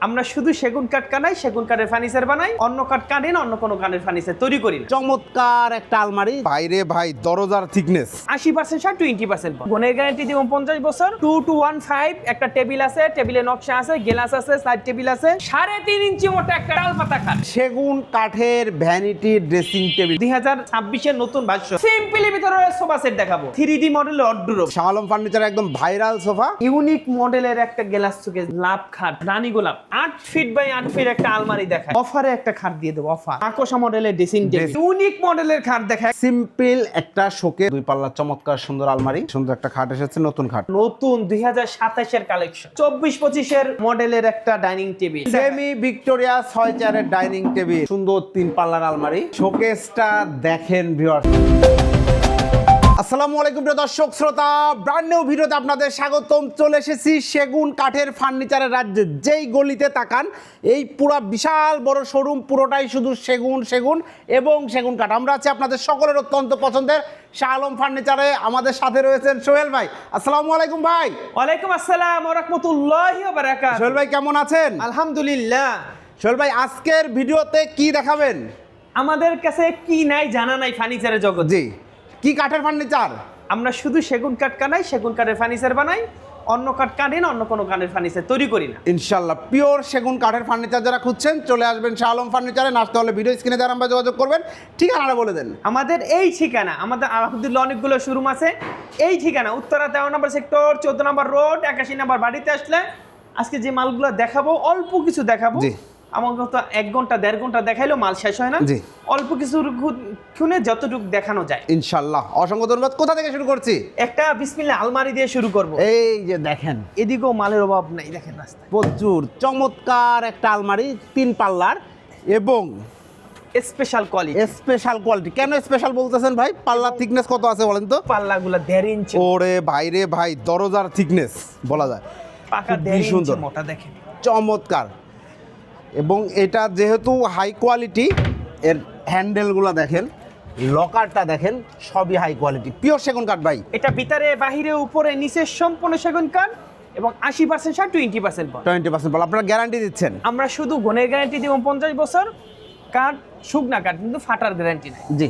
আমরা শুধু সেগুন কাঠ কাটাই, সেগুন কাঠের ফার্নিচার বানাই, অন্য কাঠ কাটে না, অন্য কোনো কাঠের ফার্নিচার তৈরি করি না। চমৎকার একটা আলমারি, বাইরে ভাই দরজার থিকনেস 80% ছাড়, 20% গুণের গ্যারান্টি দিব 50 বছর। 2215 একটা টেবিল আছে, টেবিলে নকশা আছে, গ্লাস আছে, সাইড টেবিল আছে, 3.5 ইঞ্চি মোটা একটা ডাল পাতা কাঠ। সেগুন কাঠের ভ্যানিটি ড্রেসিং টেবিল, 2026 এর নতুন ভাষ্য। সিম্পলি ভিতরে সোফা সেট দেখাবো, 3D মডেলের অড্ডুরো, শাহ আলম ফার্নিচার একদম ভাইরাল সোফা। ইউনিক মডেলের একটা গ্লাস চোখে লাভ খাট, রানী গোলাপ, 8 ফিট বাই 8 ফিট একটা আলমারি দেখায়। অফারে একটা খাট দিয়ে দেবো, অফার। আকোশা মডেলের ড্রেসিং টেবিল, ইউনিক মডেলের খাট দেখায়। সিম্পল একটা শোকে, দুই পাল্লা চমৎকার সুন্দর আলমারি, সুন্দর একটা খাট এসেছে, নতুন খাট। নতুন 2027 এর কালেকশন, 24-25 এর মডেলের একটা ডাইনিং টেবিল, সেমি ভিক্টোরিয়া 6 চেয়ারের ডাইনিং টেবিল, সুন্দর 3 পাল্লার আলমারি। শোকেসটা দেখেন ভিউয়ার্স। আসসালামু আলাইকুম প্রিয় দর্শক শ্রোতা, ব্র্যান্ড নিউ ভিডিওতে আপনাদের স্বাগতম। চলে এসেছি সেগুন কাঠের ফার্নিচারের রাজ্যে। যেই গলিতে তাকান, এই পুরা বিশাল বড় শোরুম, পুরোটাই শুধু সেগুন সেগুন এবং সেগুন কাঠ। আমরা আছি আপনাদের সকলের অত্যন্ত পছন্দের শাহ আলম ফার্নিচারে। আমাদের সাথে রয়েছেন সোহেল ভাই। আসসালামু আলাইকুম ভাই। ওয়ালাইকুম আসসালাম ওয়া রাহমাতুল্লাহি ওয়া বারাকাতুহু। সোহেল ভাই কেমন আছেন? আলহামদুলিল্লাহ। সোহেল ভাই আজকের ভিডিওতে কি দেখাবেন? আমাদের কাছে কি নাই জানা নাই ফার্নিচারের জগৎ। জি, কি কাঠের ফার্নিচার? আমরা শুধু সেগুন কাঠ কাটাই, সেগুন কাঠের ফার্নিচার বানাই, অন্য কাঠ কাটে না, অন্য কোনো কাঠের ফার্নিচার তৈরি করি না। ইনশাল্লাহ পিওর সেগুন কাঠের ফার্নিচার যারা খুঁজছেন চলে আসবেন শাহ আলম ফার্নিচারে। নাচতে হলে ভিডিও স্ক্রিনে দেওয়ার নাম্বারে যোগাযোগ করবেন। ঠিকানাটা বলে দেন। আমাদের এই ঠিকানা, আমাদের আলহামদুলিল্লাহ অনেকগুলো শোরুম আছে। এই ঠিকানা উত্তরা 13 নম্বর সেক্টর, 14 নম্বর রোড, 81 নম্বর বাড়িতে আসলে আজকে যে মালগুলো দেখাবো, অল্প কিছু দেখাবো। জি। আমার তো 1 ঘন্টা 1.5 ঘন্টা দেখাইলেও মাল শেষ হয় না। জি। অল্প কিছু শুনে যতটুকু দেখানো যায়। ইনশাল্লাহ অসংখ্য ধন্যবাদ। কোথা থেকে শুরু করছি? একটা বিসমিল্লাহ আলমারি দিয়ে শুরু করব। এই যে দেখেন, এদিকেও মালের অভাব নাই, দেখেন রাস্তায় প্রচুর চমৎকার একটা আলমারি, 3 পাল্লার এবং স্পেশাল কোয়ালিটি। Special quality. কেন স্পেশাল বলতেছেন ভাই? পাল্লার থিকনেস কত আছে বলেন তো? পাল্লাগুলো 1.5 ইঞ্চি, ওরে বাইরে ভাই দরজার থিকনেস বলা যায় পাকা খুবই 1.5 ইঞ্চি সুন্দর। মোটা, দেখেন চমৎকার। এবং এটা যেহেতু হাই কোয়ালিটি, এর হ্যান্ডেলগুলো দেখেন, লকারটা দেখেন, সবই হাই কোয়ালিটি, পিওর সেগুন কাঠ ভাই। এটা ভিতরে বাহিরে উপরে নিচে সম্পূর্ণ সেগুন কাঠ এবং 80% ছাড়, 20% বল। 20% বল। আপনারা গ্যারান্টি দিচ্ছেন? আমরা শুধু গুণের গ্যারান্টি দিব 50 বছর, কাঠ শুকনা কাঠ, কিন্তু ফাটার গ্যারান্টি নাই। জি।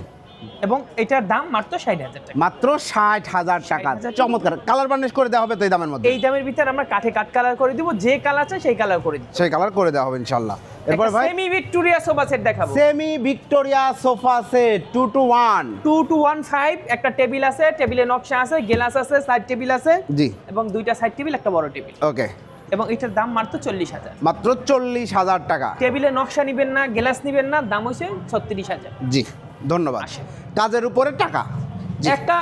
এবং এটার দাম মাত্র 60,000 টাকা। মাত্র 60,000 টাকা। 60,000 টাকা। চমৎকার। কালার বার্নিশ করে দেওয়া হবে তো এই দামের মধ্যে? এই দামের ভিতরে আমরা কাঠে কাঠ কালার করে দিব, যে কালার চাই সেই কালার করে দিব। সেই কালার করে দেওয়া হবে ইনশাল্লাহ। এরপর ভাই সেমি ভিক্টোরিয়া সোফা সেট দেখাবো। Semi Victoria sofa set 2-to-1 2215 একটা টেবিল আছে, টেবিলে নকশা আছে, গ্লাস আছে, সাইড টেবিল আছে, জি। এবং দুইটা সাইড টেবিল, একটা বড় টেবিল। ওকে। এবং এটার দাম মাত্র 40,000। মাত্র 40,000 টাকা। টেবিলে নকশা নিবেন না, গ্লাস নিবেন না, দাম হইছে 36,000। জি ধন্যবাদ। আসেন। কাজের উপরে টাকা। জি। একটা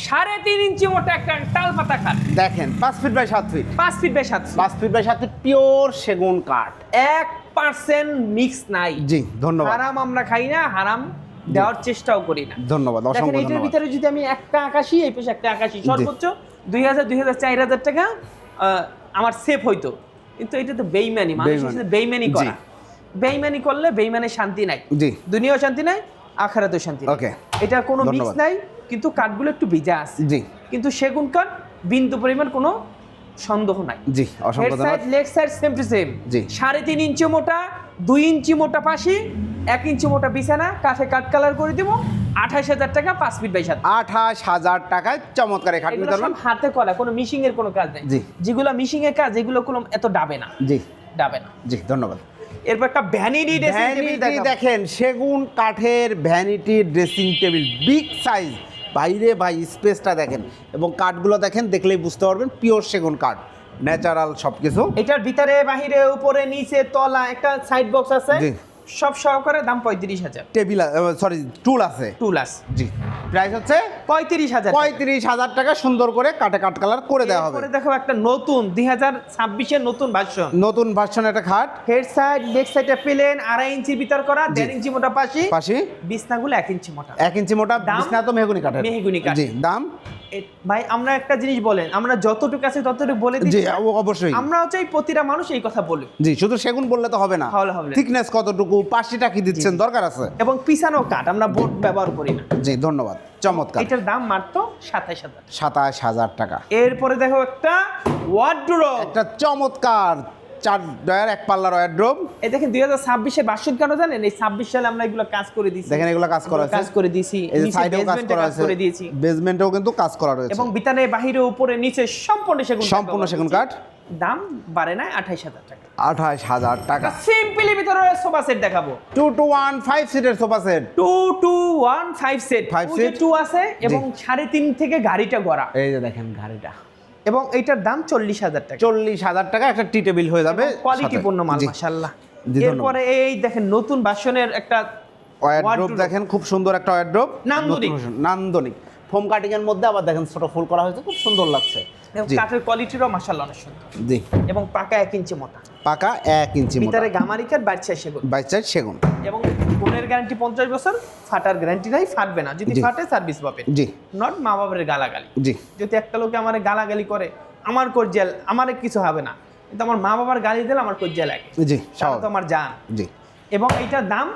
3.5 ইঞ্চি মোটা একটা তাল পাতা কাঠ, দেখেন 5 feet by 7 feet, 5 feet by 7 feet, 5 feet by 7 feet pure সেগুন কাঠ। 1% মিক্স নাই। জি ধন্যবাদ। হারাম আমরা খাই না, হারাম দেওয়ার চেষ্টাও করি না। ধন্যবাদ, দেখেন অসংখ্য এটার ধন্যবাদ। ভিতরে যদি আমি একটা আকাশি, এই পাশে একটা আকাশি, সর্বোচ্চ 2,000, 4,000 টাকা আমার সেফ হইতো। কিন্তু এটা তো বেইমানি, মানুষের সাথে বেইমানি করা। বেইমানি করলে বেইমানের শান্তি নাই। জি। দুনিয়াও শান্তি নাই, আখিরাতেও শান্তি নাই। ওকে। এটা কোনো মিক্স ধন্যবাদ। নাই, কিন্তু কাঠগুলো একটু ভিজা আছে। জি। কিন্তু সেগুন কাঠ বিন্দু পরিমাণ কোনো সন্দেহ নাই। জি অসংখ্য হেড সাইড, ধন্যবাদ। Leg side same to same. জি। 3.5 ইঞ্চি মোটা, 2 ইঞ্চি মোটা পাশি, 1 ইঞ্চি মোটা বিছানা, কাঠে কাঠ কালার করে দিব, 28,000 টাকা, 5 ফিট বাই 7। 28,000 টাকায় চমৎকার এই খাট এগুলো নিতে সব পারবেন। হাতে করা, কোনো মিশিং এর কোনো কাজ নেই। জি। যেগুলো মিশিং এর কাজ, এগুলো কোনো এত ডাবে না, জি। ডাবে না। জি ধন্যবাদ। এরপর একটা ভ্যানিটি ড্রেসিং টেবিল ভ্যানিটি দেখাবো। দেখেন, সেগুন কাঠের vanity dressing table, big size. বাইরে ভাই স্পেসটা দেখেন এবং কাঠগুলো দেখেন, দেখলেই বুঝতে পারবেন পিওর সেগুন কাঠ, ন্যাচারাল সবকিছু। এটার ভিতরে বাহিরে উপরে নিচে তলা একটা সাইড বক্স আছে, জি। সব সহকারে দাম 35,000। টেবিল সরি টুল আছে। টুলাস জি। প্রাইস হচ্ছে 35,000। 35,000 টাকা। সুন্দর করে কাটে কাট কালার করে দেওয়া হবে। এরপরে দেখো একটা নতুন 2026 এর নতুন ভার্সন। নতুন ভার্সন একটা খাট, হেড সাইড, লেগ সাইডে প্লেন, 2.5 ইঞ্চি ভিতর করা, 1.5 ইঞ্চি মোটা পাশি, পাশি বিছনাগুলো 1 ইঞ্চি মোটা। 1 ইঞ্চি মোটা দাম? বিছনা তো মেহগনি কাঠের। মেহগনি কাঠ। জি। দাম? ভাই আমরা একটা জিনিস বলেন, আমরা যতটুকু আছে ততটুকু বলে জি দিচ্ছি। অবশ্যই। আমরাও চাই প্রতিটা মানুষ এই কথা বলি। জি, শুধু সেগুন বললে তো হবে না। তাহলে হবে না। থিকনেস কতটুকু, পাশিটা কি দিচ্ছেন, দরকার আছে। এবং পিছানো কাঠ আমরা বোর্ড ব্যবহার করি না। জি ধন্যবাদ। চমৎকার। এটার দাম মাত্র 27,000। 27,000 টাকা। এরপরে দেখো একটা ওয়ার্ডরোব। একটা চমৎকার 4 ডয়ার 1 পাল্লার ওয়ার্ড্রোব। এই দেখেন 2026 এর বার্ষিক কেন জানেন? এই 26 সালে আমরা এগুলো কাজ করে দিয়েছি। দেখেন এগুলো কাজ করা আছে, কাজ করে দিয়েছি, এই যে নিচে সাইডেও কাজ বেসমেন্টে করা কাজ আছে, করে দিয়েছি বেসমেন্টেও কিন্তু কাজ করা রয়েছে এবং বিতানে বাহিরে উপরে নিচে সম্পূর্ণ সেগুন সম্পূর্ণ সেগুন কাঠ। দাম বাড়ে না 28,000 টাকা। 28,000 টাকা। সিম্পলি ভিতরে সোফা সেট দেখাবো 2 to 1 5 সিটের sofa set. 2 to 1 5 set, 5 seat? 2 আছে এবং 3.5 থেকে গাড়িটা গড়া এই যে দেখেন গাড়িটা, এবং এইটার দাম 40,000 টাকা। 40,000 টাকা একটা টি টেবিল হয়ে যাবে। কোয়ালিটি পূর্ণ মাল জি। মাশাআল্লাহ। জি, ধন্যবাদ। এরপরে এই দেখেন নতুন ভার্সনের একটা ওয়ার্ড্রোব wardrobe। দেখেন, খুব সুন্দর একটা ওয়ার্ড্রোব, নান্দনিক। নান্দনিক ফোম কাটিং এর মধ্যে আবার দেখেন ছোট ফুল করা হয়েছে, খুব সুন্দর লাগছে। এবং জি কাঠের কোয়ালিটিরও মাশাআল্লাহ অনেক সুন্দর জি, এবং পাকা 1 ইঞ্চি মোটা, পাকা 1 ইঞ্চি মোটা, ভিতরে গামারি কাঠ, বাইরে সেগুন 22 সেগুন। এবং গুণের গ্যারান্টি 50 বছর, ফাটার গ্যারান্টি নাই, ফাটবে না, যদি জি। ফাটে সার্ভিস পাবেন। জি নট মা বাবার গালাগালি। জি যদি একটা লোকে আমার গালাগালি করে আমার কর্জিয়াল, আমার কিছু হবে না, কিন্তু আমার মা বাবার গালি দিলে আমার কর্জিয়া লাগে, জি তাহলে তো আমার জান। জি। এবং এইটার দাম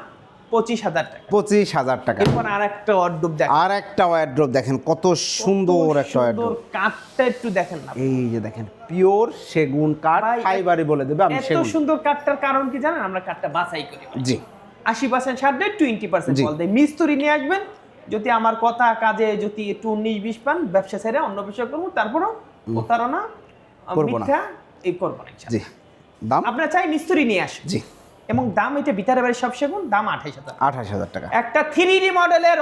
25,000 টাকা। 25,000 টাকা। এরপর আর একটা ওয়ার্ডরোব দেখেন, আর একটা ওয়ার্ড্রোব দেখেন, কত সুন্দর একটা ওয়ার্ড্রোব। কাঠটা একটু দেখেন না এই যে দেখেন পিওর সেগুন কাঠ, ভাই, ফাইবারই বলে দেবে আমি এত সেগুন। সুন্দর কাঠটার কারণ কি জানেন? আমরা কাঠটা বাছাই করি, জি 80% ছাড় দেয়, 20% জি। বল দেয়। মিস্ত্রি নিয়ে আসবেন, যদি আমার কথা কাজে যদি একটু 19-20 পান, ব্যবসা ছেড়ে অন্য বিষয় করবো, তারপরও প্রতারণা করবো না। মিথ্যা এই করবো না ইনশাআল্লাহ। জি দাম আপনারা চাই মিস্ত্রি নিয়ে আসেন। জি এবং দাম এটা ভিতরে বাড়ি সব সেগুন, দাম 28,000। 28,000 টাকা। একটা 3D মডেলের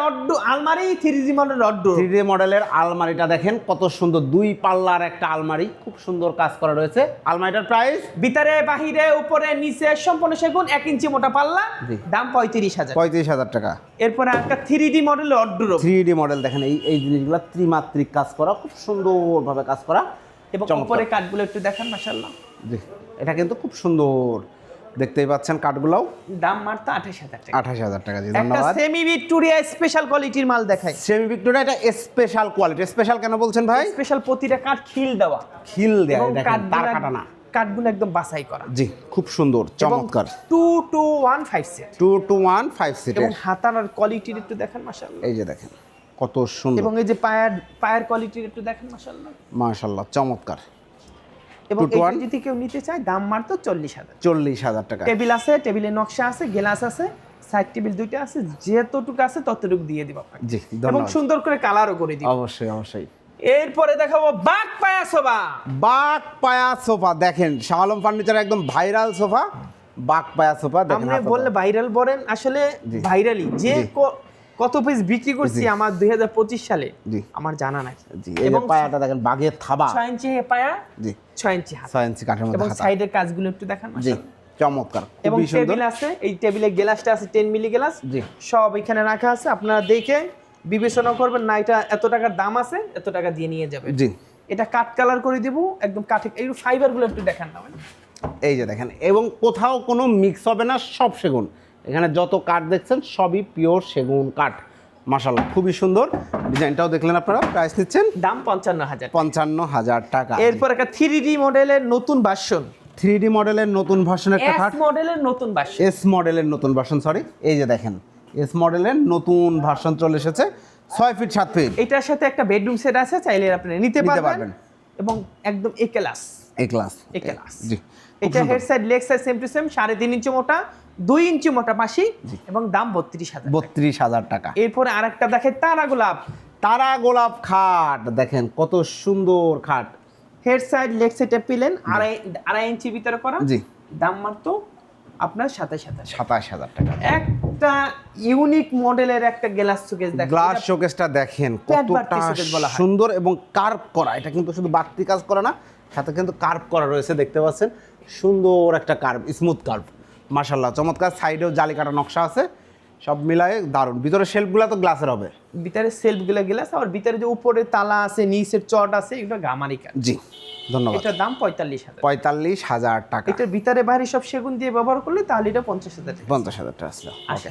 আলমারি, 3D মডেলের 3D মডেলের আলমারিটা দেখেন কত সুন্দর, 2 পাল্লার একটা আলমারি, খুব সুন্দর কাজ করা রয়েছে। আলমারিটার প্রাইস ভিতরে বাহিরে উপরে নিচে সম্পূর্ণ সেগুন, 1 ইঞ্চি মোটা পাল্লা, জি। দাম 35,000। 35,000 টাকা। এরপরে একটা 3D মডেলের অর্ডার 3D মডেল দেখেন, এই জিনিসগুলো ত্রিমাত্রিক কাজ করা, খুব সুন্দরভাবে কাজ করা এবং চমৎকার। উপরে কাঠগুলো একটু দেখান মাশাআল্লাহ। জি এটা কিন্তু খুব সুন্দর, দেখতেই পাচ্ছেন কাঠগুলোও। দাম মাত্র 28,000 টাকা। 28,000 টাকা। জি একটা ধন্যবাদ। সেমি ভিক্টোরিয়া স্পেশাল কোয়ালিটির মাল দেখাই। সেমি ভিক্টোরিয়া এটা স্পেশাল কোয়ালিটি। স্পেশাল কেন বলছেন ভাই? স্পেশাল প্রতিটা কাঠ খিল দেওয়া খিল দেয়া, এবং দেখেন তার কাটা না। কাঠগুলো একদম বাছাই করা। জি খুব সুন্দর চমৎকার। 2 to 1 5 সেট 2 to 1 5 এবং সিটের। হাতার কোয়ালিটির একটু দেখেন মাশাআল্লাহ। এই যে দেখেন কত সুন্দর, এবং এই যে পায়ের কোয়ালিটির একটু দেখেন মাশাআল্লাহ। মাশাআল্লাহ চমৎকার। এবং 2 to এটা 1 যদি কেউ নিতে চায় দাম মাত্র 40,000। 40,000 টাকা। টেবিল আছে, টেবিলের নকশা আছে, গ্লাস আছে, সাইড টেবিল দুইটা আছে, যেতটুকু আছে ততটুকু দিয়ে দিব আপনাকে। জি এবং ধন্যবাদ। সুন্দর করে কালারও করে দিব। অবশ্যই অবশ্যই। এরপরে দেখাবো বাঘ পায়া সোফা। বাঘ পায়া সোফা দেখেন, শাহ আলম ফার্নিচার একদম ভাইরাল সোফা, বাঘ পায়া সোফা দেখেন। আপনি বললে ভাইরাল বলেন, আসলে জি। ভাইরালি যে জি। কত পিস বিক্রি করছি জি। আমার 2025 সালে জি আমার জানা নাই। জি এই যে পায়াটা দেখেন, বাঘের থাবা। 6 ইঞ্চি পায়া, জি 6 ইঞ্চি হাত 6 ইঞ্চি কাঠের মধ্যে এবং হাতা। সাইডের কাজগুলো একটু দেখান জি মাশাআল্লাহ। চমৎকার, এবং খুবই সুন্দর। টেবিল আছে, এই টেবিলে গ্লাসটা আছে 10 মিলি গ্লাস, জি সব এখানে রাখা আছে। আপনারা দেখে বিবেচনা করবেন, না এটা এত টাকার দাম আছে, এত টাকা দিয়ে নিয়ে যাবেন। জি এটা কাঠ কালার করে দিব একদম কাঠে। এই ফাইবারগুলো একটু দেখান না। এই যে দেখেন, এবং কোথাও কোনো মিক্স হবে না, সব সেগুন। এখানে যত কাঠ দেখছেন সবই পিওর সেগুন কাঠ। মাশাআল্লাহ খুবই সুন্দর। ডিজাইনটাও দেখলেন আপনারা। প্রাইস নিচ্ছেন দাম 55,000। 55,000 টাকা। এরপর একটা 3D মডেলের নতুন ভার্সন, 3D মডেলের নতুন ভার্সন একটা এস খাট, মডেলের নতুন ভার্সন। এস মডেলের নতুন ভার্সন, সরি এই যে দেখেন এস মডেলের নতুন ভার্সন চলে এসেছে, 6 ফিট 7 ফিট। এটার সাথে একটা বেডরুম সেট আছে, চাইলে আপনি নিতে পারবেন পারবেন। এবং একদম এ ক্লাস। এ ক্লাস এ ক্লাস। জি এটা head side leg side same to same, 3.5 inch মোটা, 2 ইঞ্চি মোটা পাশি এবং দাম 32,000। 32,000 টাকা। এরপরে আরেকটা দেখে তারা গোলাপ, তারা গোলাপ খাট দেখেন কত সুন্দর খাট। হেড সাইড লেগ সাইডে পিলেন 2.5 ইঞ্চি ভিতরে করা। জি দাম মাত্র আপনার 27,000। 27,000 টাকা। একটা ইউনিক মডেলের একটা গ্লাস শোকেস দেখেন, গ্লাস শোকেসটা দেখেন Flat কতটা বাড়তি showcase বলা হয়। সুন্দর এবং কার্ভ করা। এটা কিন্তু শুধু বাড়তি কাজ করা না, সাথে কিন্তু কার্ভ করা রয়েছে, দেখতে পাচ্ছেন সুন্দর একটা কার্ভ, স্মুথ কার্ভ। মাশাআল্লাহ চমৎকার। সাইডেও জালি কাটা নকশা আছে, সব মিলায়ে দারুণ। ভিতরে শেলফগুলো তো গ্লাসের হবে। ভিতরে সেলফগুলো গ্লাস, আর ভিতরে যে উপরে তালা আছে, নিচের চট আছে, এগুলো গামারি কাঠ। জি ধন্যবাদ। এটার দাম 45,000। 45,000 টাকা। এটার ভিতরে বাইরে সব সেগুন দিয়ে ব্যবহার করলে তাহলে এটা 50,000 টাকা। 50,000 টাকা আসলো। আচ্ছা,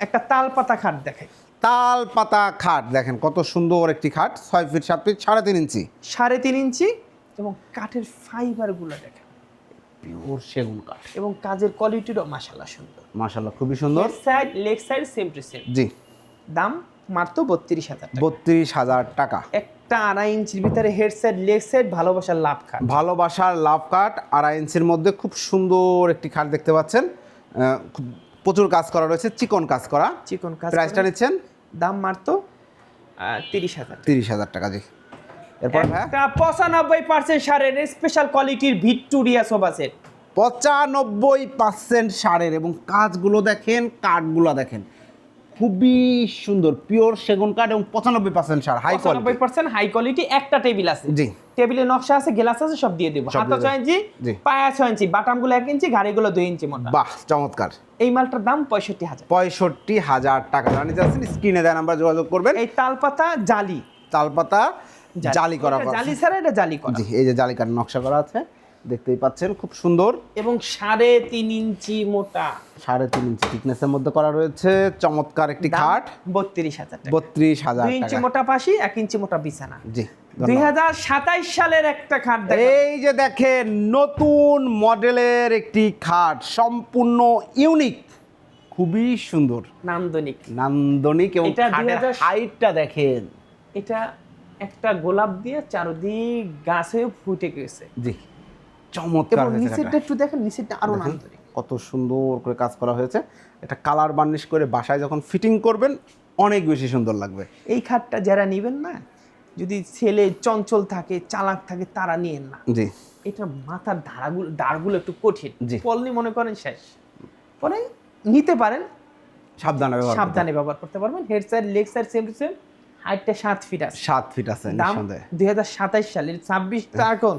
একটা তাল পাতা খাট দেখাই। তাল পাতা খাট দেখেন কত সুন্দর একটি খাট, 6 ফিট 7 ফিট 3.5 ইঞ্চি, 3.5 ইঞ্চি এবং কাঠের ফাইবারগুলো দেখেন, পিওর সেগুন কাঠ। এবং কাজের কোয়ালিটিরও মাশাআল্লাহ সুন্দর। মাশাআল্লাহ খুবই সুন্দর। Side leg side same to same. জি দাম মাত্র 32,000 টাকা। 32,000 টাকা। একটা 2.5 ইঞ্চির ভিতরে হেড সেট লেগ সেট ভালোবাসার লাভ খাট। ভালোবাসার লাভ কাট 2.5 ইঞ্চির মধ্যে খুব সুন্দর একটি খাট দেখতে পাচ্ছেন। খুব প্রচুর কাজ করা রয়েছে, চিকন কাজ করা। চিকন কাজ। প্রাইসটা নিচ্ছেন দাম মাত্র 30,000। 30,000 টাকা। জি, এরপর ভাই একটা 95% সারের স্পেশাল কোয়ালিটির ভিক্টোরিয়া সোফা সেট। 95% সারের এবং কাজগুলো দেখেন, কাঠগুলো দেখেন, খুবই সুন্দর, পিওর সেগুন কাঠ এবং 95% সার, হাই কোয়ালিটি। 95% high quality. একটা টেবিল আছে, জি, টেবিলে নকশা আছে, গ্লাস আছে, সব দিয়ে দেবো। সব হাতা দিয়ে 6 ইঞ্চি, জি। পায়া 6 ইঞ্চি, বাটামগুলো 1 ইঞ্চি, গাড়িগুলো 2 ইঞ্চি মোটা। বাহ, চমৎকার। এই মালটার দাম 65,000। 65,000 টাকা। জানি যাচ্ছেন, স্ক্রিনে দেওয়া নাম্বার যোগাযোগ করবেন। এই তালপাতা জালি, তালপাতা জালি করা। এটা জালি ছাড়া, এটা জালি করা। জি, এই যে জালি কাঠ নকশা করা আছে, দেখতেই পাচ্ছেন, খুব সুন্দর। এবং 3.5 ইঞ্চি মোটা, 3.5 ইঞ্চি থিকনেসের মধ্যে করা রয়েছে। চমৎকার একটি খাট। 32,000 টাকা। 32,000 2 ইঞ্চি টাকা। মোটা পাশি, 1 ইঞ্চি মোটা বিছানা। জি, 2027 সালের একটা খাট দেখেন। এই যে দেখেন, নতুন মডেলের একটি খাট, সম্পূর্ণ ইউনিক, খুবই সুন্দর, নান্দনিক। নান্দনিক এবং এটা খাটের 2000 হাইটটা দেখেন। এটা একটা গোলাপ দিয়ে চারদিক গাছ হয়ে ফুটে গেছে। জি, চমৎকার এবং হয়েছে নিচেরটা খাটটা। একটু দেখেন, নিচেরটা আরো দেখেন, নান্দনিক। কত সুন্দর করে কাজ করা হয়েছে। এটা কালার বার্নিশ করে বাসায় যখন ফিটিং করবেন অনেক বেশি সুন্দর লাগবে। এই খাটটা যারা নেবেন না, যদি ছেলে চঞ্চল থাকে, চালাক থাকে, তারা নিয়েন না। জি, এটা মাথার দাঁড়গুলো একটু কঠিন, জি। পড়লে মনে করেন শেষ। পরে নিতে পারেন, সাবধানে ব্যবহার করতে সাবধানে ব্যবহার করতে পারবেন। Head side leg side same to same, হাইটটা 7 ফিট আছে। 7 ফিট আছে দাম নিঃসন্দেহে। 2027 সালের 26টা, এখন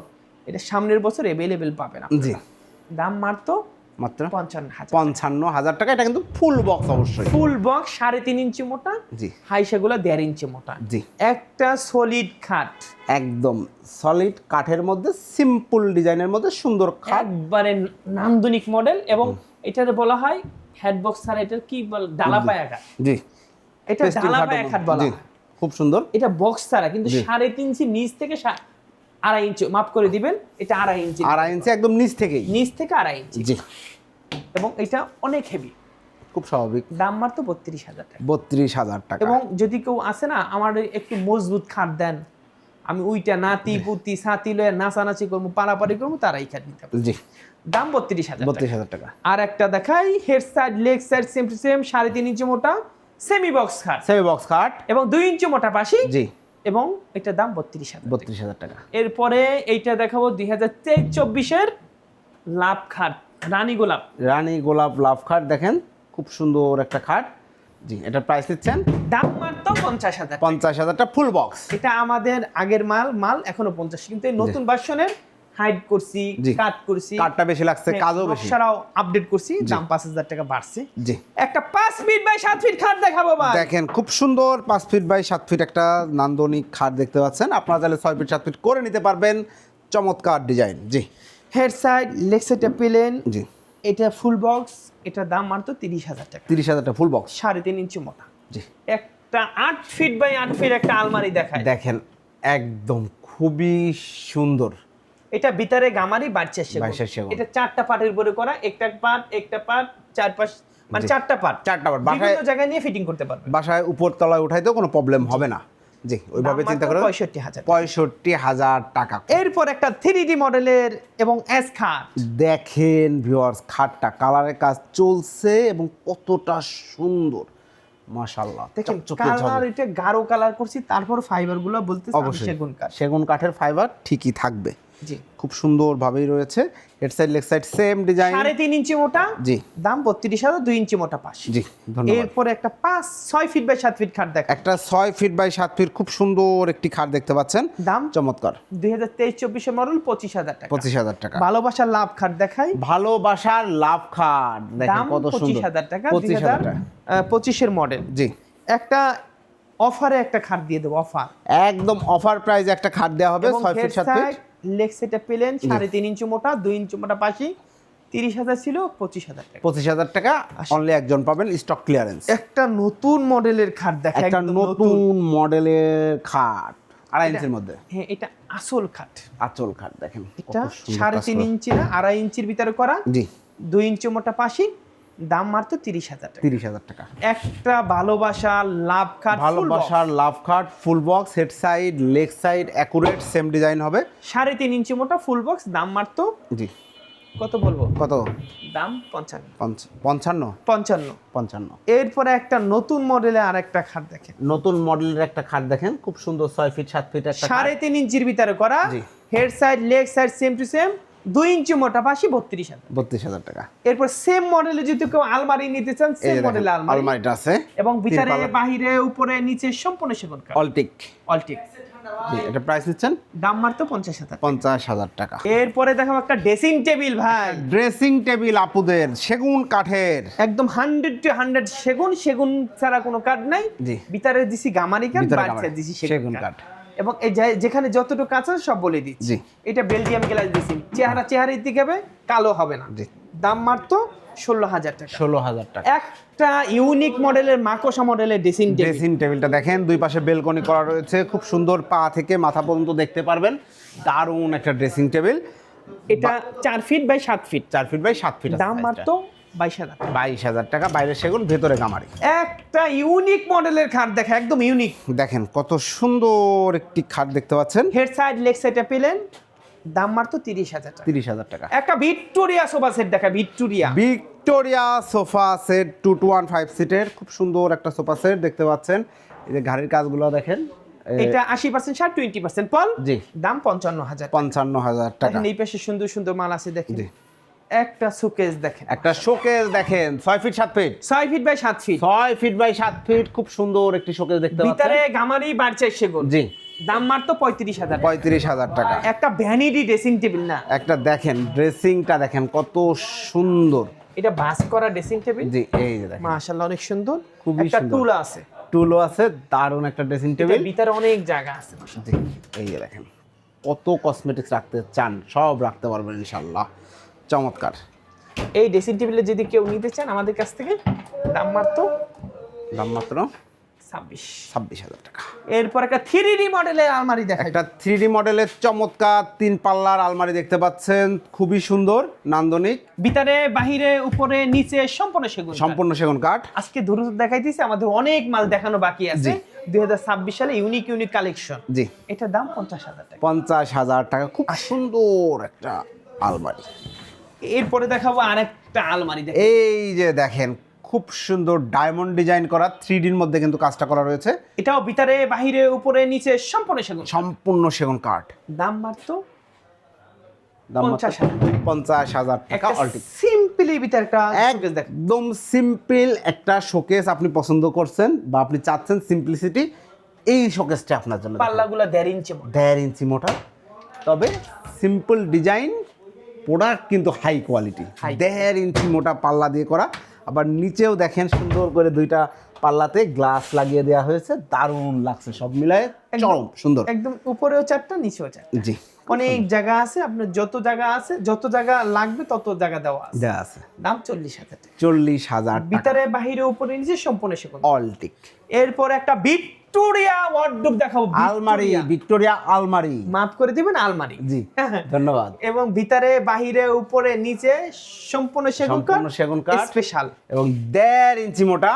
এটা সামনের বছর অ্যাভেলেবেল পাবেন আপনারা। জি, দাম মাত্র মাত্র 55,000। 55,000 টাকা। এটা কিন্তু ফুল বক্স অবশ্যই। ফুল বক্স 3.5 ইঞ্চি মোটা, জি, হাই সেগুলো 1.5 ইঞ্চি মোটা। জি, একটা সলিড খাট, একদম সলিড কাঠের মধ্যে, সিম্পল ডিজাইনের মধ্যে সুন্দর খাট। একবারে নান্দনিক মডেল। এবং এটার বলা হয় হেড বক্স ছাড়া, এটার কি বল, ডালা পায়া খাট। জি, এটা Pastel ডালা খাটও পায়া খাট বলা জি, হয়। খুব সুন্দর। এটা বক্স ছাড়া, কিন্তু জি। 3.5 ইঞ্চি নিচ থেকে 2.5 ইঞ্চি, মাফ করে দিবেন, এটা 2.5 ইঞ্চি, 2.5 ইঞ্চি একদম নিচ থেকেই। নিচ থেকে 2.5 ইঞ্চি। জি, এবং এটা অনেক হেভি। খুব স্বাভাবিক। দাম মাত্র 32,000 টাকা। 32,000 টাকা। এবং যদি কেউ আসে না, আমার একটু মজবুত খাট দেন, আমি উইটা নাতি পুতি ছাতি লয়ে নাচানাচি করবো, পারাপারি করবো, তারাই খাট নিতে পারবে। জি, দাম 32,000 টাকা। 32,000 টাকা। আর একটা দেখাই, head side leg side same to same, 3.5 inch মোটা সেমি বক্স খাট, সেমি বক্স খাট। এবং 2 ইঞ্চি মোটা পাশি। জি, এবং এটার দাম 32,000 টাকা। 32,000 টাকা। এরপরে এইটা দেখাবো 2023-24 লাভ খাট, রানী গোলাপ। রানী গোলাপ লাভ খাট দেখেন, খুব সুন্দর একটা খাট। জি, এটার প্রাইস নিচ্ছেন দাম মাত্র 50,000 টাকা। 50,000 টাকা, ফুল বক্স। এটা আমাদের আগের মাল এখনো 50, কিন্তু এই নতুন ভার্সনের হাইড করছি, জি। কাট করছি, কাঠটা বেশি লাগছে, কাজও বেশি। নকশাটাও আপডেট করছি, দাম 5,000 টাকা বাড়ছে। জি, একটা 5 ফিট বাই 7 ফিট খাট দেখাবো ভাই। দেখেন, খুব সুন্দর 5 ফিট বাই 7 ফিট একটা নান্দনিক খাট দেখতে পাচ্ছেন। আপনারা চাইলে 6 ফিট 7 ফিট করে নিতে পারবেন। চমৎকার ডিজাইন। জি, হেড সাইড লেগ সাইডটা পেলেন। জি, এটা ফুল বক্স, এটা দাম মাত্র 30,000 টাকা। 30,000 টাকা ফুল বক্স। 3.5 ইঞ্চি মোটা। জি, একটা 8 ফিট বাই 8 ফিট একটা আলমারি দেখায়। দেখেন, একদম খুবই সুন্দর। এটা ভিতরে গামারি বাড়ছে বাইশের সেগুন। এটা 4টা পার্টের উপরে করা, একটা পার্ট 4-5, মানে জি। 4টা পার্ট। 4টা পার্ট। বিভিন্ন জায়গায় নিয়ে ফিটিং করতে পারবেন। বাসায় উপর তলায় উঠাইতেও কোনো প্রবলেম হবে না। জি, ওইভাবে চিন্তা করে 65,000। 65,000 টাকা। এরপর একটা 3D মডেলের এবং এস খাট। দেখেন ভিউয়ার্স, খাটটা কালারের কাজ চলছে এবং কতটা সুন্দর, মাশাআল্লাহ। দেখেন চকচকে কালার, ঝলমলে। এটা গাঢ় কালার করছি, তারপর ফাইবার গুলো বলতেছি অবশ্যই সেগুন কাঠ। সেগুন কাঠের ফাইবার ঠিকই থাকবে। জি, খুব সুন্দরভাবেই রয়েছে। Head side leg side same design. 3.5 inch মোটা। জি, দাম 32,000, 2 ইঞ্চি মোটা পাশ। জি, ধন্যবাদ। এরপরে একটা 6 ফিট বাই 7 ফিট খাট দেখা। একটা 6 ফিট বাই 7 ফিট খুব সুন্দর একটি খাট দেখতে পাচ্ছেন। দাম চমৎকার। 2023-24 মডেল, 25,000 টাকা। 25,000 টাকা। ভালোবাসার লাভ খাট দেখাই। ভালোবাসার লাভ খাট দেখেন দাম কত সুন্দর। 25,000 টাকা। 25,000 টাকা। 2025-এর মডেল। জি, একটা অফারে একটা খাট দিয়ে দেবো, অফার। একদম অফার প্রাইসে একটা খাট দেওয়া হবে। এবং 6 ফিট 7 ফিট। লেগ সেটটা পেলেন 3.5 ইঞ্চি মোটা, 2 ইঞ্চি মোটা পাশি। 30,000 ছিল, 25,000 টাকা। 25,000 টাকা অনলি একজন পাবেন, স্টক ক্লিয়ারেন্স। একটা নতুন মডেলের খাট দেখা, একটা একদম নতুন মডেলের খাট 2.5 ইঞ্চির মধ্যে। হ্যাঁ, এটা আসল খাট। আঁচল খাট দেখেন, এটা কত সুন্দর কাজ 3.5 করা। ইঞ্চি না 2.5 ইঞ্চির ভিতরে করা, জি, 2 ইঞ্চি মোটা পাশি, দাম মাত্র 30,000 টাকা। 30,000 টাকা। একটা ভালোবাসা লাভ খাট, ভালোবাসার লাভ খাট full box, head side, leg side accurate same design হবে। 3.5 ইঞ্চি মোটা ফুল বক্স, দাম মাত্র জি কত বলবো, কত? দাম 55। 55 55। 55। এরপরে একটা নতুন মডেলে আরেকটা খাট দেখেন, নতুন মডেলের একটা খাট দেখেন, খুব সুন্দর 6 ফিট 7 ফিট একটা খাট। 3.5 ইঞ্চির ভিতরে করা, জি। Head side leg side same to same, 2 inch মোটা পাশি, 32,000। 32,000 টাকা। এরপর সেম মডেলে যদি কেউ আলমারি নিতে চান, এই সেম যে মডেলে দেখেন, আলমারিটা আছে এবং ভিতরে তিন পাল্লা। বাহিরে উপরে নিচে সম্পূর্ণ সেগুন কাঠ, অলটিক। অলটিক। জি, এটা প্রাইস নিচ্ছেন দাম মাত্র 50,000। 50,000 টাকা। এরপরে দেখাবো একটা ড্রেসিং টেবিল ভাই, ড্রেসিং টেবিল আপুদের সেগুন কাঠের। একদম 100 to 100 সেগুন, সেগুন ছাড়া কোনো কাঠ নাই। জি। ভিতরে দিছি গামারি কাঠ, ভিতরে বাইরে গামারি, দিছি সেগুন সেগুন কাঠ। কাঠ। এবং এই যেখানে যতটুকু কাজ আছে সব বলে দিচ্ছি। জি। এটা বেলজিয়াম গ্লাস দিছি, চেহারার দিকে হবে, কালো হবে না। জি। দাম মাত্র 16,000 টাকা। 16,000 টাকা। একটা ইউনিক মডেলের মাকোসা মডেলের ড্রেসিং টেবিল, ড্রেসিং টেবিলটা দেখেন, দুই পাশে বেলকনি করা রয়েছে, খুব সুন্দর, পা থেকে মাথা পর্যন্ত দেখতে পারবেন। দারুণ একটা ড্রেসিং টেবিল। এটা 4 feet by 7 feet, 4 feet by 7 feet. দাম মাত্র 22,000। 22,000 টাকা। বাইরে সেগুন, ভেতরে গামারি। একটা ইউনিক মডেলের খাট দেখা, একদম ইউনিক। দেখেন কত সুন্দর একটি খাট দেখতে পাচ্ছেন। হেড সাইড লেগ সাইডটা পেলেন, দাম মাত্র 30,000 টাকা। 30,000 টাকা। একটা ভিক্টোরিয়া সোফা সেট দেখা, Victoria. Victoria sofa set 2 to 1 5 সিটের খুব সুন্দর একটা সোফা সেট দেখতে পাচ্ছেন। এই যে ঘাড়ির কাজগুলো দেখেন। এটা 80% ছাড়, 20% পল। জি। দাম 55,000। 55,000 টাকা। দেখেন এই পাশে সুন্দর সুন্দর মাল আছে দেখেন। জি। একটা শোকেস দেখেন, একটা শোকেস দেখেন, 6 feet 7 feet. 6 feet by 7 feet, 6 feet by 7 feet, খুব সুন্দর একটি শোকেস দেখতে পাচ্ছেন। ভিতরে গামারি বাড়ছে সেগুন। জি। দাম মাত্র 35,000। 35,000 টাকা। একটা ভ্যানিটি ড্রেসিং টেবিল না, একটা দেখেন ড্রেসিংটা দেখেন কত সুন্দর। এটা বাস করা ড্রেসিং টেবিল। জি, এই যে দেখেন মাশাআল্লাহ অনেক সুন্দর। খুবই একটা সুন্দর। টুল আছে, টুলও আছে, দারুণ একটা ড্রেসিং টেবিল। এটার ভিতরে অনেক জায়গা আছে। জি, এই যে দেখেন কত কসমেটিক্স রাখতে চান সব রাখতে পারবেন ইনশাআল্লাহ। চমৎকার। এই ড্রেসিং টেবিলে যদি কেউ নিতে চান আমাদের কাছ থেকে, দাম মাত্র দাম মাত্র 26,000 টাকা। এরপর একটা 3D মডেলের আলমারি দেখাই। একটা 3D মডেলের চমৎকার 3 পাল্লার আলমারি দেখতে পাচ্ছেন, খুবই সুন্দর, নান্দনিক, ভিতরে বাহিরে উপরে নিচে সম্পূর্ণ সেগুন কাঠ। সম্পূর্ণ সেগুন কাঠ। আজকে দ্রুত দেখাইতেছি, আমাদের অনেক মাল দেখানো বাকি আছে। 2026 সালে ইউনিক কালেকশন। জি। এটার দাম 50,000 টাকা। 50,000 টাকা। খুব সুন্দর একটা আলমারি। এরপরে দেখাবো আরেকটা আলমারি দেখাই। এই যে দেখেন খুব সুন্দর ডায়মন্ড ডিজাইন করা 3Dর মধ্যে কিন্তু কাজটা করা রয়েছে। এটাও ভিতরে বাহিরে উপরে নিচে সম্পূর্ণ সেগুন, সম্পূর্ণ সেগুন কাঠ। দাম মাত্র দাম মাত্র 50,000 টাকা। একটা অলটি সিম্পলি ভিতরে একটা শোকেস দেখেন। একদম সিম্পল একটা শোকেস আপনি পছন্দ করছেন বা আপনি চাচ্ছেন সিম্পলিসিটি, এই শোকেসটা আপনার জন্য। পাল্লাগুলো 1.5 ইঞ্চি মোটা। 1.5 ইঞ্চি মোটা, তবে সিম্পল ডিজাইন, প্রোডাক্ট কিন্তু হাই কোয়ালিটি। 1.5 ইঞ্চি মোটা পাল্লা দিয়ে করা। আবার নিচেও দেখেন সুন্দর করে দুইটা পাল্লাতে গ্লাস লাগিয়ে দেওয়া হয়েছে, দারুণ লাগছে সব মিলায়ে, চরম সুন্দর। একদম উপরেও 4টা নিচেও 4টা। জি, অনেক জায়গা আছে, আপনার যত জায়গা আছে, যত জায়গা লাগবে তত জায়গা দেওয়া আছে। দেওয়া আছে। দাম 40,000 টাকা। 40,000 টাকা। ভিতরে বাহিরে উপরে নিচে সম্পূর্ণ সেগুন। অলটিক। এরপর একটা ভিক্টোরিয়া ওয়ার্ডরোব দেখাবো, আলমারি, ভিক্টোরিয়া আলমারি। মাফ করে দিবেন, আলমারি। জি, ধন্যবাদ। এবং ভিতরে বাহিরে উপরে নিচে সম্পূর্ণ সেগুন কাঠ, সম্পূর্ণ সেগুন কাঠ স্পেশাল। এবং 1.5 ইঞ্চি মোটা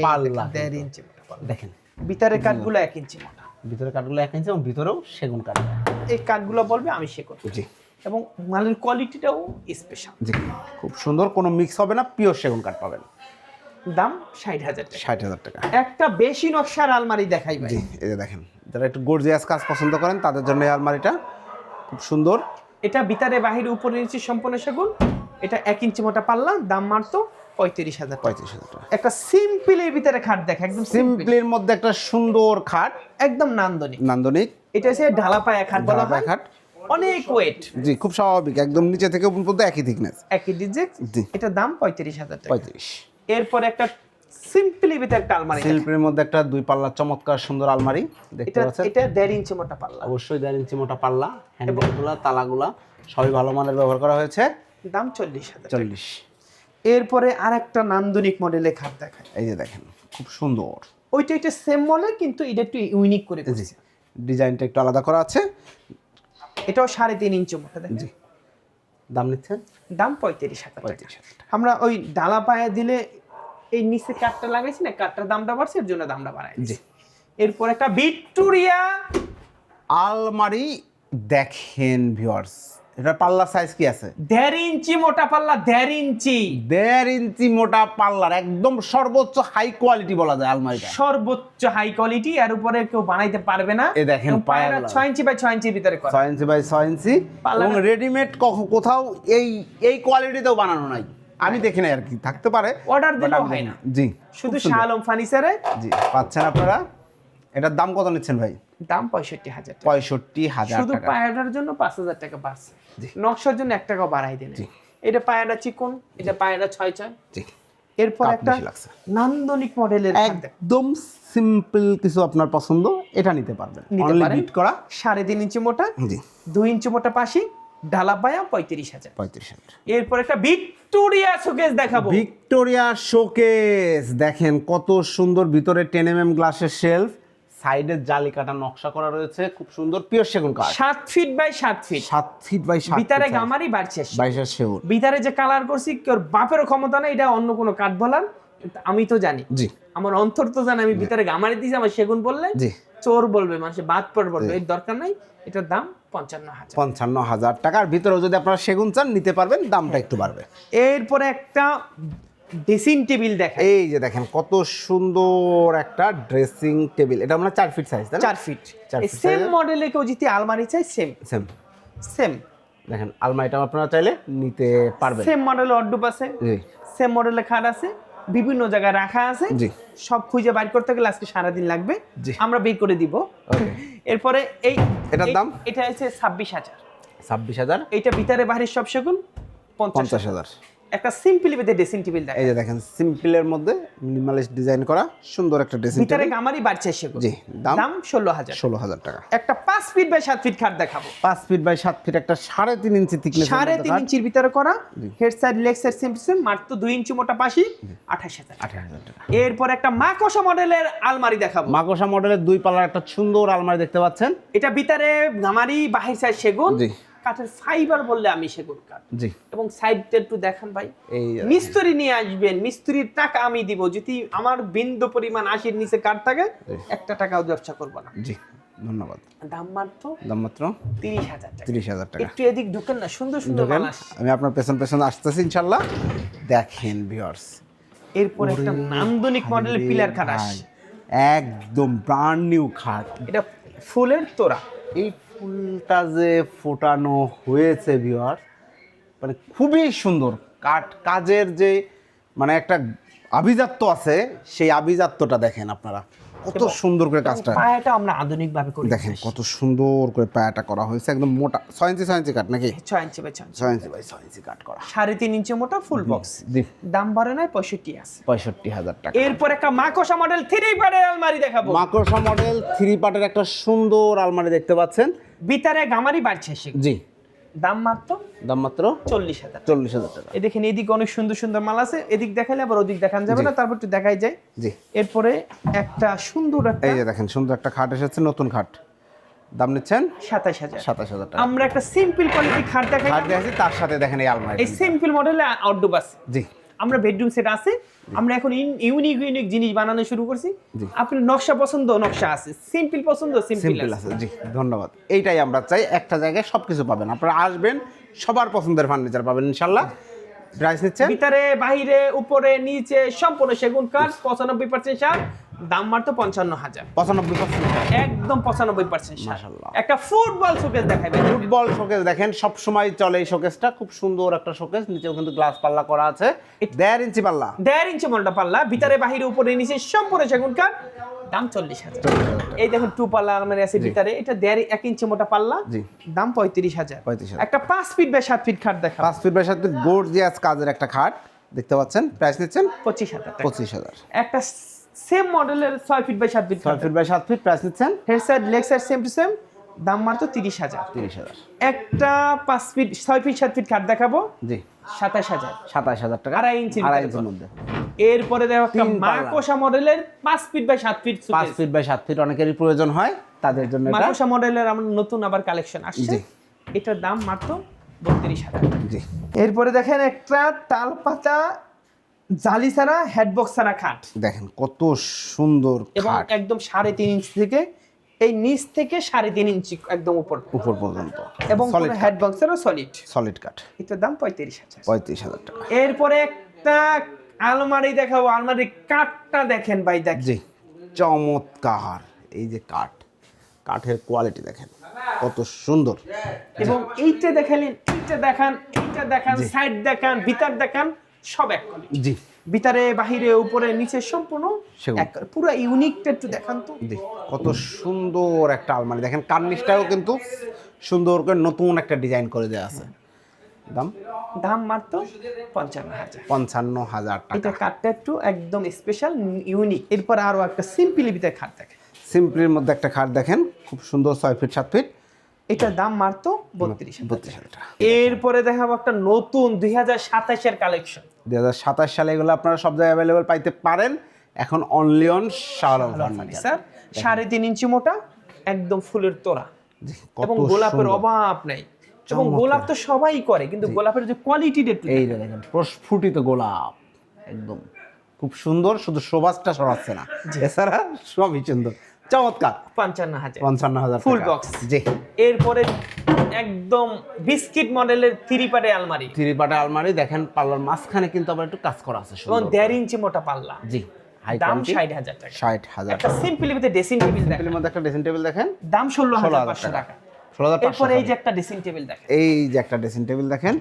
পাল্লা। 1.5 ইঞ্চি মোটা পাল্লা। দেখেন ভিতরে কাঠগুলো 1 ইঞ্চি মোটা। ভিতরে কাঠগুলো 1 ইঞ্চি এবং ভিতরেও সেগুন কাঠ। এই কাঠগুলো বলবে আমি সেগুন। জি। এবং মালের কোয়ালিটিটাও স্পেশাল। জি, খুব সুন্দর, কোনো মিক্স হবে না, পিওর সেগুন কাঠ পাবেন। দাম 60,000 টাকা। 60,000 টাকা। একটা বেশি নকশার আলমারি দেখাই ভাই। জি, এই যে দেখেন, যারা একটু গর্জিয়াস কাজ পছন্দ করেন তাদের জন্য এই আলমারিটা খুব সুন্দর। এটা ভিতরে বাহিরে উপরে নিচে সম্পূর্ণ সেগুন। এটা 1 ইঞ্চি মোটা পাল্লা, দাম মাত্র 35,000 টাকা। 35,000 টাকা। একটা সিম্পলের ভিতরে খাট দেখা, একদম সিম্পল, সিম্পলির মধ্যে একটা সুন্দর খাট, একদম নান্দনিক। নান্দনিক। এটা হচ্ছে ঢালা পায়া খাট বলা ঢালা হয়। খাট। অনেক ওয়েট, জি, খুব স্বাভাবিক, একদম নিচে থেকে উপর পর্যন্ত একই থিকনেস। একই ডিজেক্ট। জি। এটা দাম 35,000 টাকা। 35। এরপর একটা সিম্পলি ভিতরে একটা আলমারি দেখা। সিম্পলির মধ্যে একটা 2 পাল্লা চমৎকার সুন্দর আলমারি দেখতে এটা পাচ্ছেন। এটা 1.5 ইঞ্চি মোটা পাল্লা, অবশ্যই 1.5 ইঞ্চি মোটা পাল্লা, হ্যান্ডেলগুলা, তালাগুলা সবই ভালো মানের ব্যবহার করা হয়েছে। দাম 40,000 টাকা। 40। এরপরে আরেকটা নান্দনিক মডেলের খাট দেখায়। এই যে দেখেন খুব সুন্দর, ওইটা এটা সেম মডেল কিন্তু এটা একটু ইউনিক করে জি, করেছে। ডিজাইনটা একটু আলাদা করা আছে। এটাও 3.5 ইঞ্চি মোটা দেখেন। জি, দাম নিচ্ছেন দাম 35,000 টাকা। আমরা ওই ডালা পায়ে দিলে এই নিচে কাঠটা লাগাইছি না, কাঠটার দামটা বাড়ছে, এর জন্য দামটা বাড়াই। জি। এরপর একটা ভিক্টোরিয়া আলমারি দেখেন ভিউয়ার্স, এটা পাল্লা সাইজ কি আছে? 1.5 ইঞ্চি মোটা পাল্লা, 1.5 ইঞ্চি, 1.5 ইঞ্চি মোটা পাল্লার একদম সর্বোচ্চ হাই কোয়ালিটি বলা যায় আলমারিটা। সর্বোচ্চ হাই কোয়ালিটি, এর উপরে কেউ বানাইতে পারবে না। এই দেখেন পায়রা 6 ইঞ্চি বাই 6 ইঞ্চির ভিতরে করা, 6 ইঞ্চি বাই 6 ইঞ্চি, পাল্লা- এবং রেডিমেড কোথাও এই কোয়ালিটিতেও বানানো নাই, আমি দেখি না আর কি, থাকতে পারে, অর্ডার but দিলেও আমি হয় দেখি না। জি, শুধু খুব সুন্দর। শাহ আলম ফার্নিচারে জি পাচ্ছেন আপনারা। এটার দাম কত নিচ্ছেন ভাই? দাম 65,000 টাকা। 65,000 শুধু টাকা। পায়রাটার জন্য 5,000 টাকা বাড়ছে, জি। নকশার জন্য 1 টাকা বাড়াই দিলেন। জি। এটা পায়রা চিকন, এটা পায়রা 6 জি এরপর কাপ একটা বেশি লাগছে। নান্দনিক মডেলের একদম সিম্পল কিছু আপনার পছন্দ, এটা নিতে পারবেন, নিতে অনলি পারেন। বিট করা। 3.5 ইঞ্চি মোটা, জি 2 ইঞ্চি মোটা পাশি, ঢালা পায়া 35,000। 35,000। এরপর একটা ভিক্টোরিয়া শোকেস দেখাবো। ভিক্টোরিয়া শোকেস দেখেন কত সুন্দর, ভিতরে 10 mm গ্লাসের শেলফ, সাইডে জালি কাটা নকশা করা রয়েছে, খুব সুন্দর পিওর সেগুন কাঠ, 7 feet by 7 feet, 7 feet by 7 ভিতরে গামারি বাড়ছে। 22 সেগুন। ভিতরে যে কালার করছি কেউ বাপেরও ক্ষমতা নাই, এটা অন্য কোনো কাঠ বলার, আমি তো জানি, জি আমার অন্তর তো জানে, আমি ভিতরে গামারি দিয়েছি, আমার সেগুন বললে জি চোর বলবে, মানুষ বাদ পর বলবে, এর দরকার নাই। এটার দাম 55,000। 55,000 টাকার ভিতরেও যদি আপনারা সেগুন চান নিতে পারবেন, দামটা একটু বাড়বে। এরপরে একটা ড্রেসিং টেবিল দেখা, এই যে দেখেন কত সুন্দর একটা ড্রেসিং টেবিল, এটা আমরা 4 ফিট সাইজ, তাই না? 4 ফিট। 4 feet same size-এর। মডেলে কেউ যদি আলমারি চাই, সেম সেম সেম দেখেন আলমারিটা আপনারা চাইলে নিতে পারবেন। সেম মডেলে অড্ডুপ আছে, জি সেম মডেলে খাট আছে, বিভিন্ন জায়গায় রাখা আছে। জি। সব খুঁজে বাইর করতে গেলে আজকে সারাদিন লাগবে, জি। আমরা বের করে দিব। ওকে। এরপরে এটার দাম? এটা হচ্ছে 26,000। 26,000। এইটা ভিতরে বাহিরের সব সেগুন 50,000। 50,000। একটা সিম্পল ভিতরে ড্রেসিং টেবিল দেখা, এই যে দেখেন সিম্পলের মধ্যে মিনিমালিস্ট ডিজাইন করা সুন্দর একটা ড্রেসিং ভিতরে টেবিল। গামারি বাড়ছে সেগুন। জি, দাম? দাম 16,000। 16,000 টাকা। একটা 5 ফিট বাই 7 ফিট খাট দেখাবো, 5 ফিট বাই 7 ফিট একটা 3.5 ইঞ্চি থিকনেস, 3.5 ইঞ্চির ভিতরে করা, head side leg side same মাত্র 2 ইঞ্চি মোটা পাশি, 28,000। 28,000 টাকা। এরপর একটা মাকোসা মডেলের আলমারি দেখাবো। মাকোসা মডেলের 2 পাল্লার একটা সুন্দর আলমারি দেখতে পাচ্ছেন। এটা ভিতরে গামারি, বাহির সাইড সেগুন, জি। কাঠের ফাইবার বললে আমি সেগুন কাঠ। জি এবং সাইডটা একটু দেখান ভাই, এই মিস্ত্রি নিয়ে আসবেন, মিস্ত্রির টাকা আমি দিব, যদি আমার বিন্দু পরিমাণ 80-র নিচে কাঠ থাকে, 1 টাকাও ব্যবসা করব না। জি ধন্যবাদ। দাম মাত্র দাম মাত্র 30,000 টাকা। 30,000 টাকা। একটু এদিক ঢুকেন না, সুন্দর সুন্দর দেখেন মাল আসছে। আমি আপনার পেছন আসতেছি ইনশাআল্লাহ। দেখেন ভিউয়ার্স, এরপর একটা নান্দনিক মডেলের পিলার খাট আসছে, একদম ব্র্যান্ড নিউ খাট। এটা ফুলের তোড়া, এই ফুলটা যে ফোটানো হয়েছে ভিউয়ার, মানে খুবই সুন্দর, কাজের যে মানে একটা আভিজাত্য আছে, সেই আভিজাত্যটা দেখেন আপনারা, কত সুন্দর করে কাজটা। পায়াটা আমরা আধুনিক ভাবে করি, দেখেন কত সুন্দর করে পায়াটা করা হয়েছে, একদম মোটা 6 ইঞ্চি কাট নাকি? 6 inch by 6 inch, 6 inch by 6 ইঞ্চি কাট করা। 3.5 ইঞ্চি মোটা ফুল বক্স। জি দাম বাড়ে নাই, 65 আছে। 65,000 টাকা। এরপর একটা মাকোসা মডেল 3 পার্টের আলমারি দেখাবো। মাকড়সা মডেল 3 পার্টের একটা সুন্দর আলমারি দেখতে পাচ্ছেন। ভিতরে গামারি বাড়ছে সে, জি দাম মাত্র দাম মাত্র 40,000। 40,000 টাকা। এই দেখেন এদিকে অনেক সুন্দর সুন্দর মাল আছে, এদিক দেখালে আবার ওদিক দেখান যাবে জি। না, তারপর একটু দেখাই যায়। জি এরপরে একটা সুন্দর একটা এই যে দেখেন সুন্দর একটা খাট এসেছে, নতুন খাট, দাম নিচ্ছেন 27,000। 27,000 টাকা। আমরা একটা সিম্পল কোয়ালিটি খাট দেখাই, খাট দেখেছি, তার সাথে দেখেন এই আলমারি। এই সিম্পল মডেলে আউটডোর আছে, জি আমরা বেডরুম সেট আছে, আমরা এখন ইউনিক জিনিস বানানো শুরু করছি। জি। আপনি নকশা পছন্দ নকশা আছে, সিম্পল পছন্দ সিম্পল সিম্পল আছে। আছে। জি ধন্যবাদ। এইটাই আমরা চাই, একটা জায়গায় সবকিছু পাবেন, আপনারা আসবেন সবার পছন্দের ফার্নিচার পাবেন ইনশাআল্লাহ। প্রাইস নিচ্ছেন? ভিতরে বাহিরে উপরে নিচে সম্পূর্ণ সেগুন কাঠ, 95% সার, দাম মাত্র 55,000। 95%। একদম 95% সার। মাশাআল্লাহ। একটা ফুটবল শোকেস দেখাবেন। ফুটবল শোকেস দেখেন, সব সময় চলে এই শোকেসটা, খুব সুন্দর একটা শোকেস, নিচেও কিন্তু গ্লাস পাল্লা করা আছে, 1.5 ইঞ্চি পাল্লা, 1.5 ইঞ্চি মোটা পাল্লা, ভিতরে বাহিরে উপরে নিচে সম্পূর্ণ সেগুন কাঠ, দাম 40,000। এই দেখুন 2 পাল্লা আলমারি আছে ভিতরে, এটা 1.5 ইঞ্চি মোটা পাল্লা, জি দাম 35,000। 35,000। একটা 5 ফিট বাই 7 ফিট খাট দেখাবো, 5 ফিট বাই 7 ফিট গর্জিয়াস কাজের একটা খাট দেখতে পাচ্ছেন। প্রাইস নিচ্ছেন 25,000 টাকা। 25,000। একটা সেম মডেলের 6 feet by 7 feet 6 feet by 7 feet, price নিচ্ছেন head side leg side same to same, দাম মাত্র 30,000। 30,000। একটা 5 ফিট 6 ফিট 7 ফিট খাট দেখাবো, জি 27,000। 27,000 টাকা। 2.5 ইঞ্চির 2.5 ভিতরে ইঞ্চির মধ্যে। এরপরে দেখো একটা 3 পাল্লা। মাকোসা মডেলের 5 feet by 7 feet 5 feet by 7 feet অনেকেরই প্রয়োজন হয়, তাদের জন্য এটা। মাকোসা মডেলের আমার নতুন আবার কালেকশন আসছে, জি। এটার দাম মাত্র 32,000। জি এরপরে দেখেন একটা তালপাতা জালি ছাড়া হেডবক্স ছাড়া খাট, দেখেন কত সুন্দর এবং খাট একদম 3.5 ইঞ্চি থেকে এই নিচ থেকে 3.5 ইঞ্চি একদম উপর উপর পর্যন্ত, এবং সলিড হেডবক্সেরও সলিড। সলিড কাঠ, এটার দাম 35,000। 35,000 টাকা। এরপরে একটা আলমারি দেখাবো, আলমারির কাঠটা দেখেন ভাই, দেখেন জি চমৎকার, এই যে কাঠ, কাঠের কোয়ালিটি দেখেন কত সুন্দর। এবং এইটা দেখালেন, এইটা দেখান, এইটা দেখান, সাইড দেখান, ভিতর দেখান, সব এক কোয়ালিটি। জি ভিতরে বাহিরে উপরে নিচে সম্পূর্ণ সেগুন। এক, পুরো ইউনিকটা একটু দেখান তো। জি কত সুন্দর একটা আলমারি, দেখেন কার্নিশটাও কিন্তু সুন্দর করে নতুন একটা ডিজাইন করে দেওয়া আছে। দাম দাম মাত্র 55,000। 55,000 এটা টাকা। কাঠটা একটু একদম স্পেশাল ইউনিক। এরপর আরো একটা সিম্পলি ভিতরে খাট দেখেন, সিম্পলির মধ্যে একটা খাট দেখেন, খুব সুন্দর 6 ফিট 7 ফিট, এটার দাম মাত্র 32,000। 32,000 টাকা। এরপরে দেখাবো একটা নতুন 2027 এর কালেকশন, 2027 সালে এগুলো আপনারা সব জায়গায় অ্যাভেলেবল পাইতে পারেন। এখন অনলি অন শাওলার স্যার 3.5 ইঞ্চি মোটা, একদম ফুলের তোড়া, এবং গোলাপের অভাব নেই। এবং গোলাপ তো সবাই করে, কিন্তু গোলাপের যে কোয়ালিটিটা একটু এই যে দেখেন প্রস্ফুটিত গোলাপ, একদম খুব সুন্দর, শুধু সুবাসটা সরাচ্ছে না, এছাড়া সবই সুন্দর, চমৎকার। 55,000। 55,000 ফুল টাকা। বক্স। জি এরপরে একদম বিস্কিট মডেলের 3 পাটে আলমারি, 3 পাটা আলমারি দেখেন, পাল্লার মাঝখানে কিন্তু আবার একটু কাজ করা আছে এবং সুন্দর। 1.5 ইঞ্চি মোটা পাল্লা। জি হাই দাম কোয়ালিটি, 60,000 টাকা। 60,000 একটা সিম্পলি ভিতরে ড্রেসিং টেবিল দেখেন, সিম্পলের মধ্যে একটা ড্রেসিং টেবিল দেখেন, দাম 16,500 16,000 টাকা। 16,500 এরপরে এই যে একটা ড্রেসিং টেবিল দেখেন, এই যে একটা ড্রেসিং টেবিল দেখেন,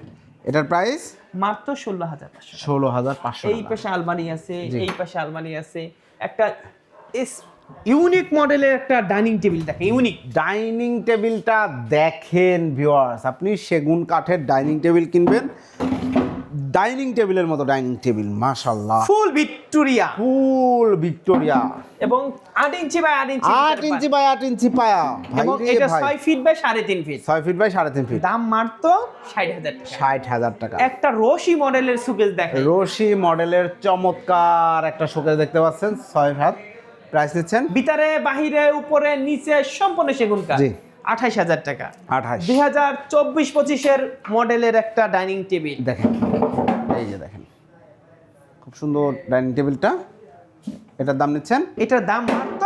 এটার প্রাইস মাত্র 16,500। 16,500 এই টাকা। পাশে আলমারি আছে, জি। এই পাশে আলমারি আছে, একটা ইউনিক মডেলের একটা ডাইনিং টেবিল দেখেন, ইউনিক। ডাইনিং টেবিলটা দেখেন ভিউয়ার্স, আপনি সেগুন কাঠের ডাইনিং টেবিল কিনবেন, ডাইনিং টেবিলের মতো ডাইনিং টেবিল, মাশাআল্লাহ, ফুল ভিক্টোরিয়া, ফুল ভিক্টোরিয়া, এবং 8 inch by 8 inch, 8 inch by 8 ইঞ্চি পায়া, এবং ভাই রে এটা ভাই, 6 feet by 3.5 feet, 6 feet by 3.5 feet, দাম মাত্র 60,000 টাকা। 60,000 টাকা। একটা রশি মডেলের সুকেস দেখেন, রশি মডেলের চমৎকার একটা শোকেস দেখতে পাচ্ছেন, 6 হাত, প্রাইস নিচ্ছেন ভিতরে বাহিরে উপরে নিচে সম্পূর্ণ সেগুন কাঠ, জি। 28,000 টাকা। 28। 2024-25 এর মডেলের একটা ডাইনিং টেবিল দেখেন, এই যে দেখেন খুব সুন্দর ডাইনিং টেবিলটা, এটার দাম নিচ্ছেন এটার দাম মাত্র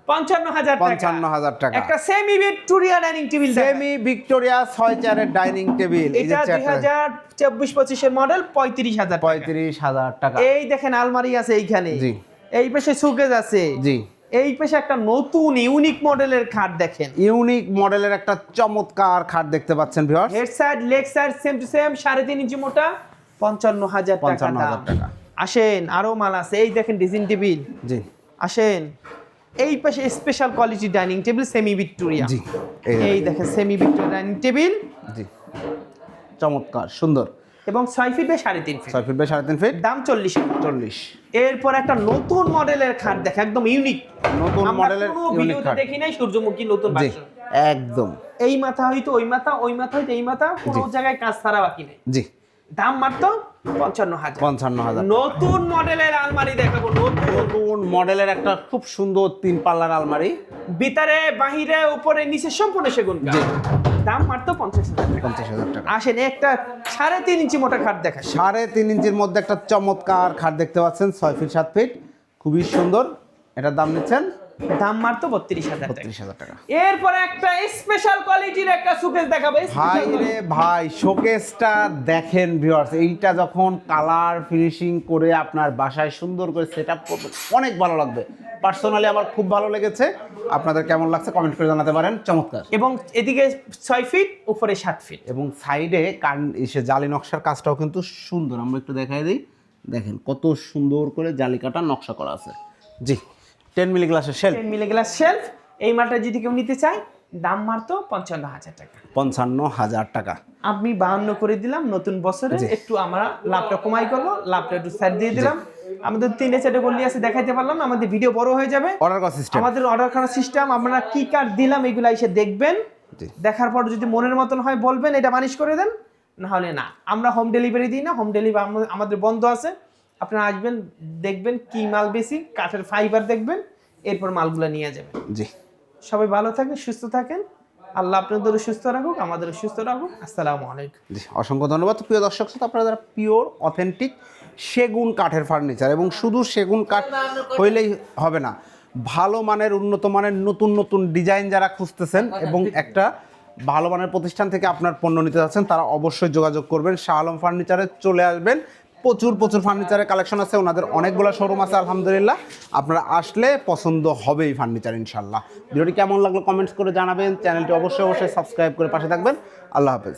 55,000 টাকা। 55,000 টাকা। একটা semi Victoria dining table semi Victoria 6 চেয়ারের ডাইনিং টেবিল, এই যে এটা চেয়ারটা 2024-25 এর মডেল, 35,000 টাকা। 35,000 টাকা। এই দেখেন আলমারি আছে এইখানে, জি। এই পাশে সুকেস আছে, জি এই পাশে একটা নতুন ইউনিক মডেলের খাট দেখেন, ইউনিক মডেলের একটা চমৎকার খাট দেখতে পাচ্ছেন viewers, head side leg side same to same, 3.5 inch মোটা, 55,000 টাকা 55,000 দাম। টাকা। আসেন আরো মাল আছে, এই দেখেন ড্রেসিং টেবিল, জি আসেন এই পাশে special quality dining table semi Victoria, জি এই দেখেন সেমি ভিক্টোরিয়া ডাইনিং টেবিল, জি চমৎকার সুন্দর, এবং 6 feet by 3.5 feet, 6 feet by 3.5 feet, দাম 40,000। 40। এরপর একটা নতুন মডেলের খাট দেখেন, একদম ইউনিক, নতুন মডেলের কোনো ইউনিক ভিডিওতে খাট, দেখি নাই সূর্যমুখী নতুন জি ভার্সন। একদম, এই মাথা হইতো ওই মাথা, ওই মাথা হইতো এই মাথা, কোনো জি। জায়গায় কাজ ছাড়া বাকি নেই, জি দাম মাত্র 55,000। 55,000। নতুন মডেলের আলমারি দেখাবো, নতুন মডেলের একটা খুব সুন্দর 3 পাল্লার আলমারি, ভিতরে বাহিরে উপরে নিচে সম্পূর্ণ সেগুন কাঠ, জি। দাম মাত্র 50,000 টাকা। 50,000 টাকা। আসেন একটা 3.5 ইঞ্চি মোটা খাট দেখা, 3.5 ইঞ্চির মধ্যে একটা চমৎকার খাট দেখতে পাচ্ছেন, 6 ফিট 7 ফিট, খুবই সুন্দর, এটার দাম নিচ্ছেন দাম মাত্র 32,000 টাকা। 32,000 টাকা। এরপরে একটা স্পেশাল কোয়ালিটির একটা সুকেস দেখাবো, ভাই রে ভাই, শোকেসটা দেখেন ভিউয়ার্স, এইটা যখন কালার ফিনিশিং করে আপনার বাসায় সুন্দর করে সেটআপ করবেন, অনেক ভালো লাগবে। পার্সোনালি আমার খুব ভালো লেগেছে, আপনাদের কেমন লাগছে কমেন্ট করে জানাতে পারেন। চমৎকার, এবং এদিকে 6 ফিট উপরে 7 ফিট, এবং সাইডে এসে জালি নকশার কাজটাও কিন্তু সুন্দর, আমরা একটু দেখাই দিই, দেখেন কত সুন্দর করে জালি কাটা নকশা করা আছে। জি 10 মিলি গ্লাসের শেলফ, 10 মিলি গ্লাস শেলফ, এই মালটা যদি কেউ নিতে চায় দাম মাত্র 55,000 টাকা। 55,000 টাকা। আমি 52 করে দিলাম, নতুন বছরে একটু আমরা লাভটা কমাই করবো, লাভটা একটু সাইড দিয়ে দিলাম। আমাদের 3-4 গল্লি আছে, দেখাইতে পারলাম না, আমাদের ভিডিও বড় হয়ে যাবে। অর্ডার করা সিস্টেম, আমাদের অর্ডার করার সিস্টেম, আমরা কি কার্ড দিলাম এগুলো এসে দেখবেন, জি। দেখার পর যদি মনের মতন হয় বলবেন এটা মানিশ করে দেন, না হলে না। আমরা হোম ডেলিভারি দিই না, হোম ডেলিভারি আমাদের বন্ধ আছে। আপনারা আসবেন, দেখবেন কি মাল বেশি, কাঠের ফাইবার দেখবেন, এরপর মালগুলো নিয়ে যাবেন। জি সবাই ভালো থাকেন, সুস্থ থাকেন, আল্লাহ আপনাদেরও সুস্থ রাখুক, আমাদেরও সুস্থ রাখুক। আসসালামু আলাইকুম। জি, অসংখ্য ধন্যবাদ প্রিয় দর্শক শ্রোতা। আপনারা যারা পিওর অথেন্টিক সেগুন কাঠের ফার্নিচার, এবং শুধু সেগুন কাঠ হইলেই হবে না, ভালো মানের উন্নত মানের নতুন নতুন ডিজাইন যারা খুঁজতেছেন এবং একটা ভালো মানের প্রতিষ্ঠান থেকে আপনার পণ্য নিতে যাচ্ছেন, তারা অবশ্যই যোগাযোগ করবেন, শাহ আলম ফার্নিচারে চলে আসবেন। প্রচুর প্রচুর ফার্নিচারের কালেকশন আছে, ওনাদের অনেকগুলো শোরুম আছে আলহামদুলিল্লাহ। আপনারা আসলে পছন্দ হবেই ফার্নিচার ইনশাল্লাহ। ভিডিওটি কেমন লাগলো কমেন্টস করে জানাবেন, চ্যানেলটি অবশ্যই অবশ্যই সাবস্ক্রাইব করে পাশে থাকবেন। আল্লাহ হাফেজ।